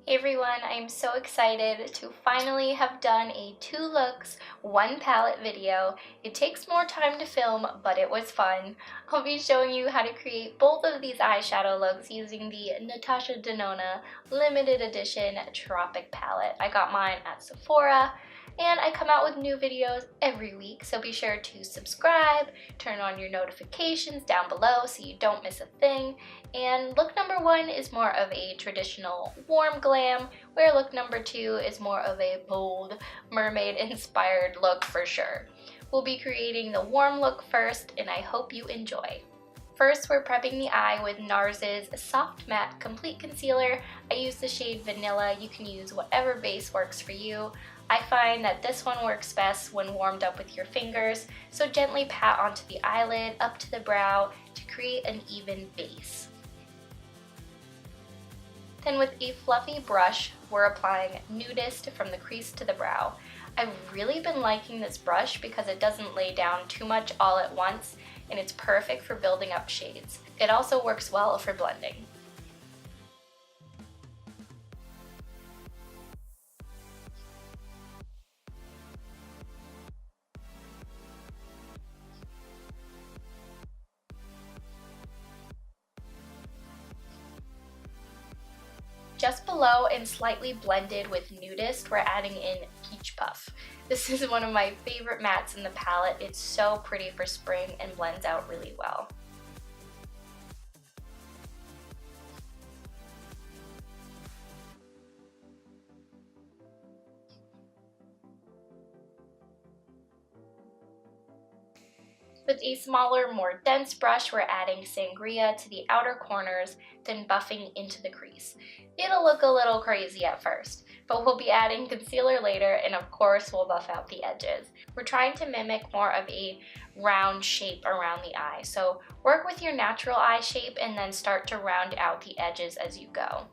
Hey everyone, I'm so excited to finally have done a 2 looks, 1 palette video. It takes more time to film, but it was fun. I'll be showing you how to create both of these eyeshadow looks using the Natasha Denona limited edition Tropic palette. I got mine at Sephora, and I come out with new videos every week, so be sure to subscribe, turn on your notifications down below so you don't miss a thing. And look number 1 is more of a traditional warm glam, where look number 2 is more of a bold mermaid inspired look for sure. We'll be creating the warm look first, and I hope you enjoy. First, we're prepping the eye with Nars's Soft Matte Complete Concealer. I use the shade Vanilla. You can use whatever base works for you. I find that this one works best when warmed up with your fingers, so gently pat onto the eyelid, up to the brow to create an even base. Then with a fluffy brush, we're applying Nudist from the crease to the brow. I've really been liking this brush because it doesn't lay down too much all at once, and it's perfect for building up shades. It also works well for blending. Just below and slightly blended with Nudist, we're adding in Peach Puff. This is one of my favorite mattes in the palette. It's so pretty for spring and blends out really well. With a smaller, more dense brush, we're adding Sangria to the outer corners, then buffing into the crease. It'll look a little crazy at first, but we'll be adding concealer later, and of course we'll buff out the edges. We're trying to mimic more of a round shape around the eye, so work with your natural eye shape and then start to round out the edges as you go.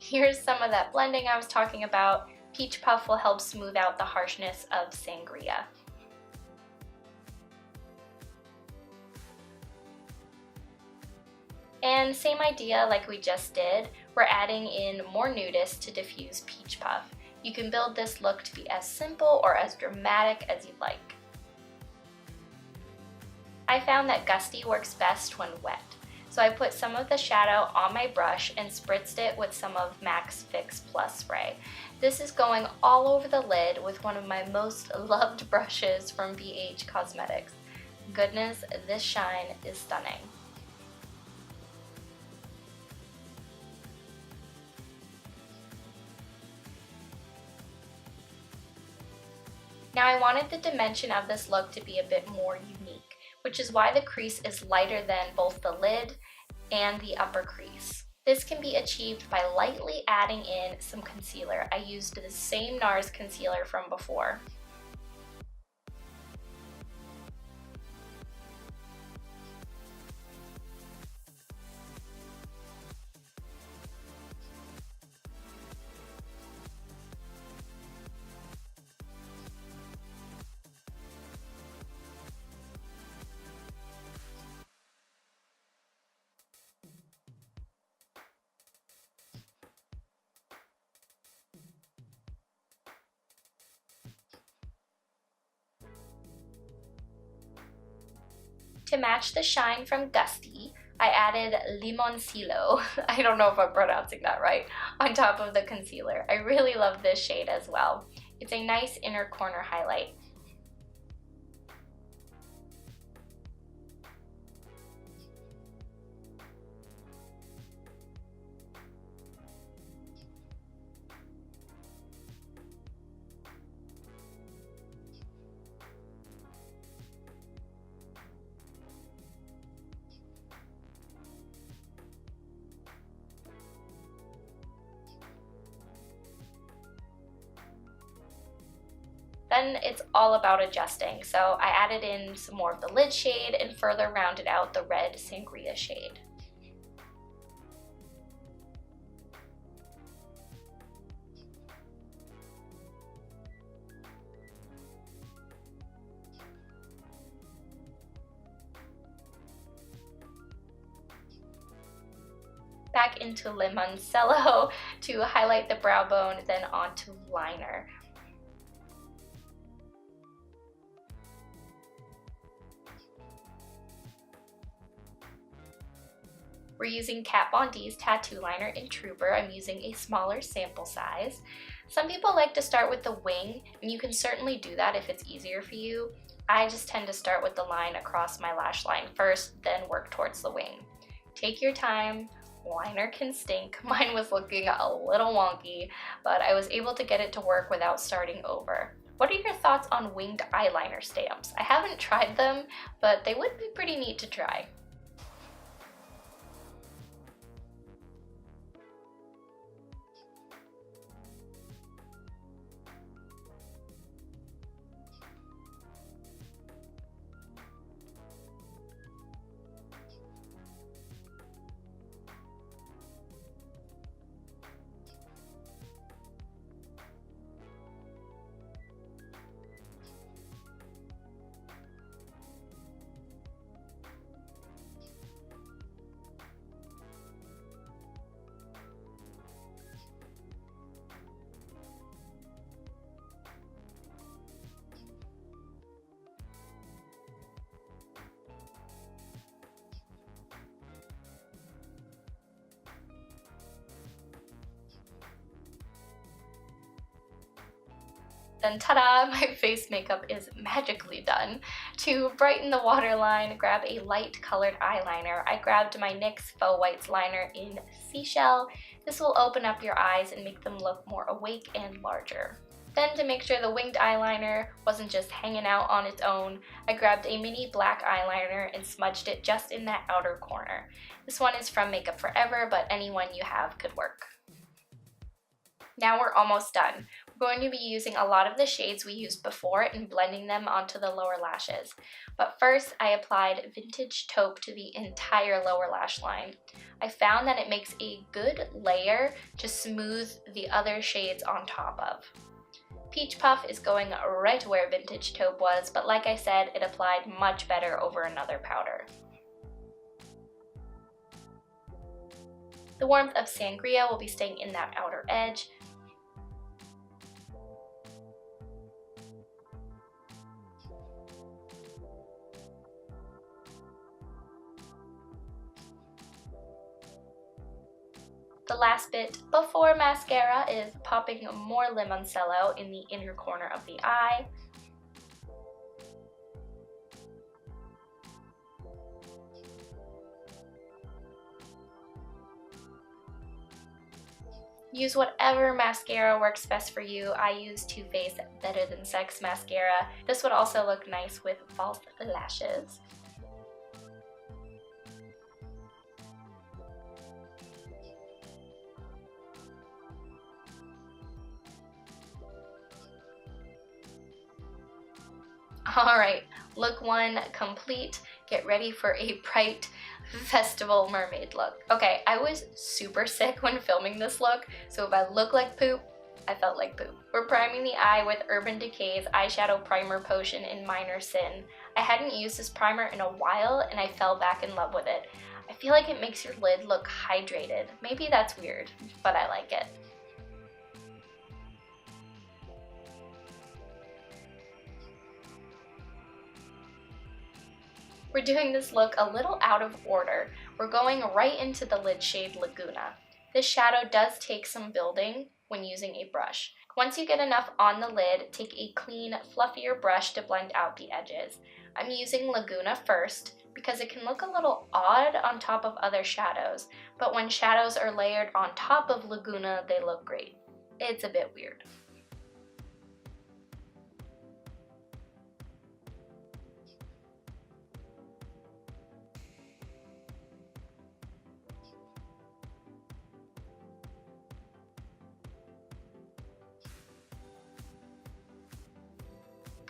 Here's some of that blending I was talking about. Peach Puff will help smooth out the harshness of Sangria. And same idea like we just did, we're adding in more Nudist to diffuse Peach Puff. You can build this look to be as simple or as dramatic as you'd like. I found that Gusty works best when wet. So I put some of the shadow on my brush and spritzed it with some of MAC's Fix Plus spray. This is going all over the lid with one of my most loved brushes from BH Cosmetics. Goodness, this shine is stunning. Now I wanted the dimension of this look to be a bit more unique, which is why the crease is lighter than both the lid and the upper crease. This can be achieved by lightly adding in some concealer. I used the same Nars concealer from before. To match the shine from Gusty, I added limoncello, I don't know if I'm pronouncing that right, on top of the concealer. I really love this shade as well. It's a nice inner corner highlight. Then it's all about adjusting, so I added in some more of the lid shade and further rounded out the red sangria shade. Back into limoncello to highlight the brow bone, then onto liner. We're using Kat Von D's tattoo liner in Trooper. I'm using a smaller sample size. Some people like to start with the wing, and you can certainly do that if it's easier for you. I just tend to start with the line across my lash line first, then work towards the wing. Take your time. Liner can stink. Mine was looking a little wonky, but I was able to get it to work without starting over. What are your thoughts on winged eyeliner stamps? I haven't tried them, but they would be pretty neat to try. Then ta-da, my face makeup is magically done. To brighten the waterline, grab a light colored eyeliner. I grabbed my NYX Faux Whites liner in Seashell. This will open up your eyes and make them look more awake and larger. Then to make sure the winged eyeliner wasn't just hanging out on its own, I grabbed a mini black eyeliner and smudged it just in that outer corner. This one is from Makeup Forever, but any one you have could work. Now we're almost done. We're going to be using a lot of the shades we used before and blending them onto the lower lashes. But first, I applied Vintage Taupe to the entire lower lash line. I found that it makes a good layer to smooth the other shades on top of. Peach Puff is going right where Vintage Taupe was, but like I said, it applied much better over another powder. The warmth of Sangria will be staying in that outer edge. The last bit before mascara is popping more limoncello in the inner corner of the eye. Use whatever mascara works best for you. I use Too Faced Better Than Sex mascara. This would also look nice with false lashes. Alright, look one complete. Get ready for a bright festival mermaid look. Okay, I was super sick when filming this look, so if I look like poop, I felt like poop. We're priming the eye with Urban Decay's Eyeshadow Primer Potion in Minor Sin. I hadn't used this primer in a while and I fell back in love with it. I feel like it makes your lid look hydrated. Maybe that's weird, but I like it. We're doing this look a little out of order. We're going right into the lid shade Laguna. This shadow does take some building when using a brush. Once you get enough on the lid, take a clean, fluffier brush to blend out the edges. I'm using Laguna first because it can look a little odd on top of other shadows, but when shadows are layered on top of Laguna, they look great. It's a bit weird.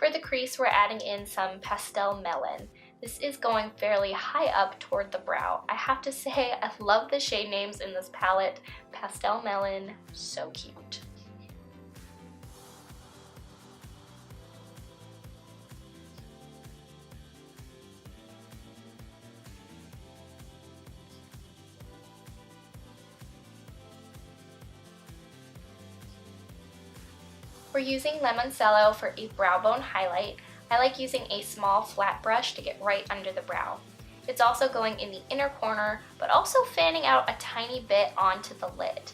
For the crease, we're adding in some Pastel Melon. This is going fairly high up toward the brow. I have to say, I love the shade names in this palette. Pastel Melon, so cute. We're using limoncello for a brow bone highlight. I like using a small flat brush to get right under the brow. It's also going in the inner corner, but also fanning out a tiny bit onto the lid.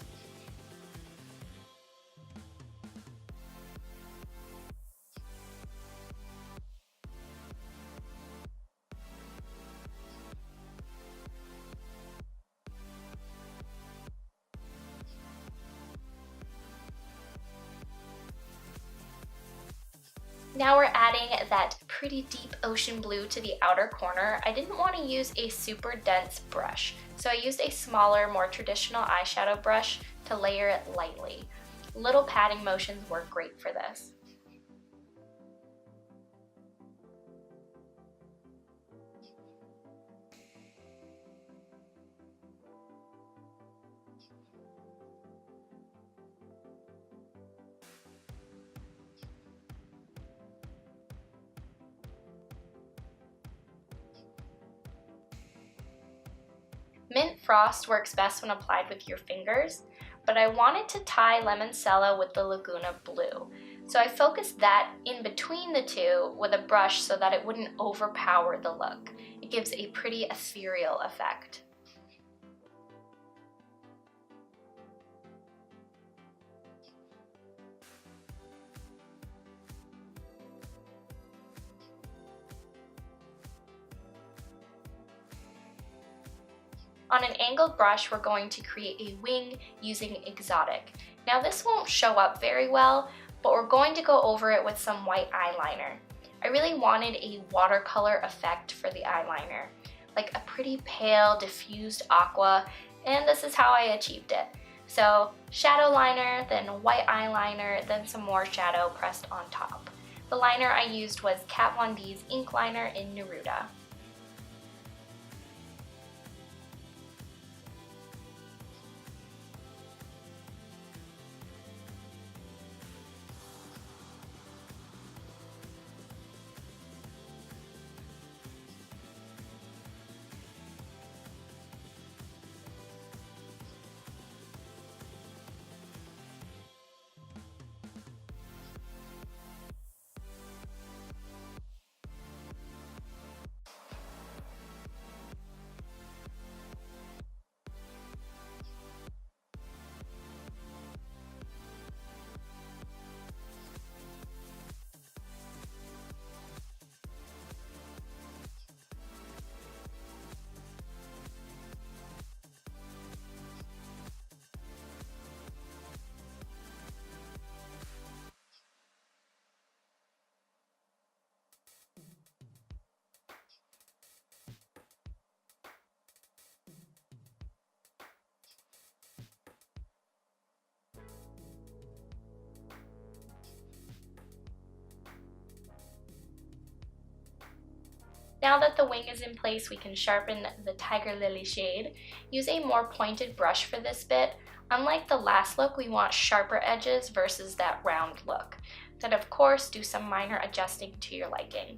Now we're adding that pretty deep ocean blue to the outer corner. I didn't want to use a super dense brush, so I used a smaller, more traditional eyeshadow brush to layer it lightly. Little patting motions work great for this. Mint Frost works best when applied with your fingers, but I wanted to tie limoncello with the Laguna Blue. So I focused that in between the two with a brush so that it wouldn't overpower the look. It gives a pretty ethereal effect. On an angled brush, we're going to create a wing using Exotic. Now this won't show up very well, but we're going to go over it with some white eyeliner. I really wanted a watercolor effect for the eyeliner, like a pretty pale, diffused aqua, and this is how I achieved it. So shadow liner, then white eyeliner, then some more shadow pressed on top. The liner I used was Kat Von D's ink liner in Neruda. Now that the wing is in place, we can sharpen the Tiger Lily shade. Use a more pointed brush for this bit. Unlike the last look, we want sharper edges versus that round look. Then of course, do some minor adjusting to your liking.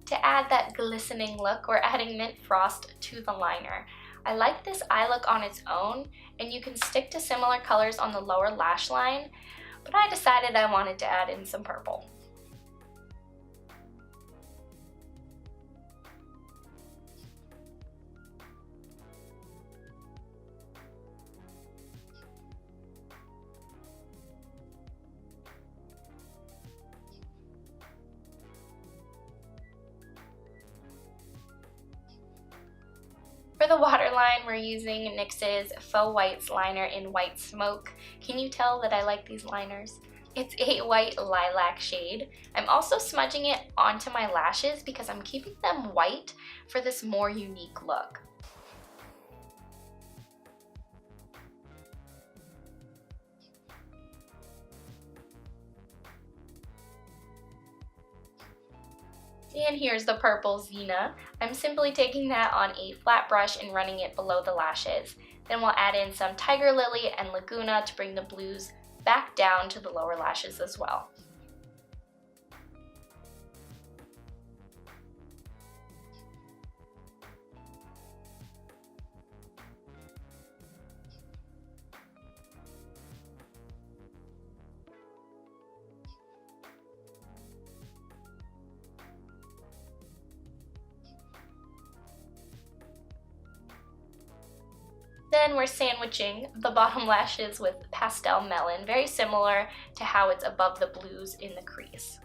To add that glistening look, we're adding Mint Frost to the liner. I like this eye look on its own, and you can stick to similar colors on the lower lash line, but I decided I wanted to add in some purple. For the waterline, we're using NYX's Faux Whites liner in White Smoke. Can you tell that I like these liners? It's a white lilac shade. I'm also smudging it onto my lashes because I'm keeping them white for this more unique look. And here's the purple Xena. I'm simply taking that on a flat brush and running it below the lashes. Then we'll add in some Tiger Lily and Laguna to bring the blues back down to the lower lashes as well. Then we're sandwiching the bottom lashes with Pastel Melon, very similar to how it's above the blues in the crease.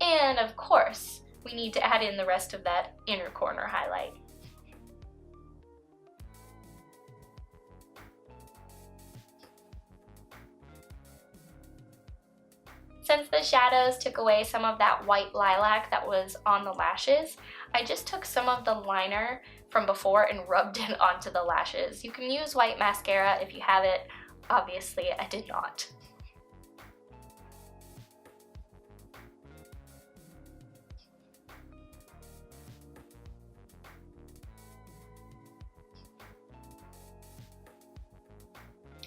And of course, we need to add in the rest of that inner corner highlight. Since the shadows took away some of that white lilac that was on the lashes, I just took some of the liner from before and rubbed it onto the lashes. You can use white mascara if you have it. Obviously, I did not.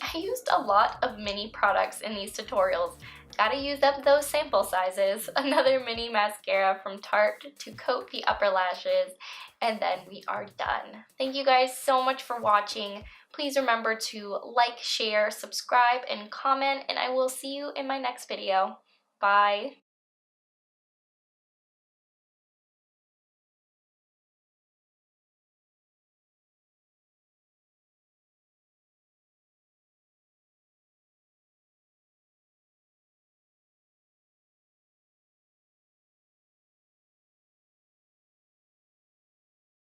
I used a lot of mini products in these tutorials. Gotta use up those sample sizes. Another mini mascara from Tarte to coat the upper lashes, and then we are done. Thank you guys so much for watching. Please remember to like, share, subscribe, and comment, and I will see you in my next video. Bye!